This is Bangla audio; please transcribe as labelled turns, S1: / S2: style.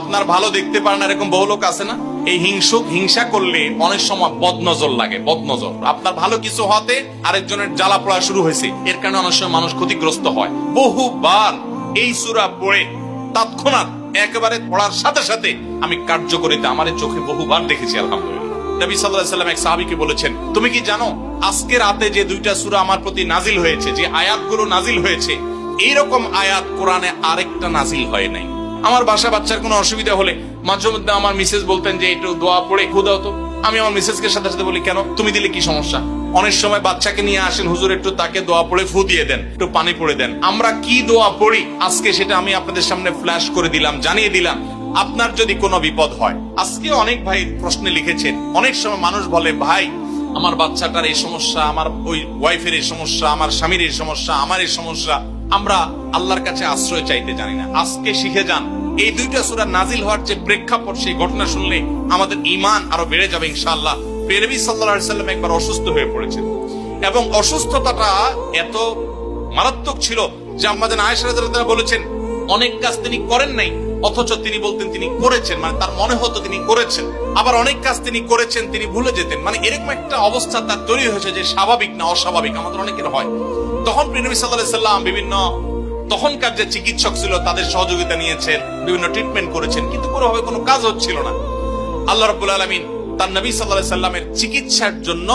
S1: আপনার ভালো দেখতে পারেন এরকম বহু লোক আছে না? এই হিংসা করলে অনেক সময় বদনজর লাগে, বদনজর। আপনার ভালো কিছু হতে আরেকজনের জ্বালা পড়া শুরু হয়েছে, এর কারণে অনেক সময় মানুষ ক্ষতিগ্রস্ত হয়। বহুবার এই সূরা পড়ে তৎক্ষণাৎ একেবারে পড়ার সাথে সাথে আমি কার্যকরিতা আমার চোখে বহুবার দেখেছি, আলহামদুলিল্লাহ। নবী সাল্লাল্লাহু আলাইহি ওয়াসাল্লাম এক সাহাবীকে বলেছেন, তুমি কি জানো আজকে রাতে যে 2টা সূরা আমার প্রতি নাজিল হয়েছে, যে আয়াতগুলো নাজিল হয়েছে, এইরকম আয়াত কোরআনে আরেকটা নাজিল হয় নাই। আমার বাসা বাচ্চার কোনো অসুবিধা হলে মাঝে মধ্যে আমার মিসেস বলতেন যে একটু দোয়া পড়ে খু দাও তো। আমি আমার মিসেসকে সাথে সাথে বলি, কেন, তুমি দিলে কি সমস্যা? অনেক সময় বাচ্চাকে নিয়ে আসেন, হুজুর একটু তাকে দোয়া পড়ে ফু দিয়ে দেন, একটু পানি পড়ে দেন। আমরা কি দোয়া পড়ি আজকে সেটা আমি আপনাদের সামনে ফ্ল্যাশ করে দিলাম, জানিয়ে দিলাম। আপনার যদি কোনো বিপদ হয়, আজকে অনেক ভাই প্রশ্নে লিখেছেন, অনেক সময় মানুষ বলে, ভাই আমার বাচ্চাটার এই সমস্যা, আমার ওই ওয়াইফের এই সমস্যা, আমার স্বামীর এই সমস্যা, আমার এই সমস্যা। আমরা আল্লাহর কাছে আশ্রয় চাইতে জানি না। আজকে শিখে যান, এই 2টা সূরা নাজিল হওয়ার যে প্রেক্ষাপট, সেই ঘটনা শুনলে আমাদের ঈমান আরো বেড়ে যাবে ইনশাআল্লাহ। নবী সাল্লাল্লাহু আলাইহি ওয়াসাল্লাম একবার অসুস্থ হয়ে পড়েছেন এবং অসুস্থতাটা এত মারাত্মক ছিল যে আম্মা জান আয়েশা রাদিয়াল্লাহু আনহা বলেছেন, অনেক কাজ তিনি করেন নাই অথচ তিনি বলতেন তিনি করেছেন, মানে তার মনে হতো তিনি করেছেন। আবার অনেক কাজ তিনি করেছেন তিনি ভুলে যেতেন, মানে এরকম একটা অবস্থা তার তৈরি হয়েছে যে স্বাভাবিক না অস্বাভাবিক, আমাদের অনেকের হয়। তখন নবী সাল্লাল্লাহু আলাইহি ওয়াসাল্লাম বিভিন্ন তখনকার যে চিকিৎসক ছিল তাদের সহযোগিতা নিয়েছেন, বিভিন্ন ট্রিটমেন্ট করেছেন, কিন্তু কোনোভাবে কোনো কাজ হচ্ছিল না। আল্লাহ রাব্বুল আলামিন তার নবী সাল্লাল্লাহু আলাইহি ওয়াসাল্লামের চিকিৎসার জন্য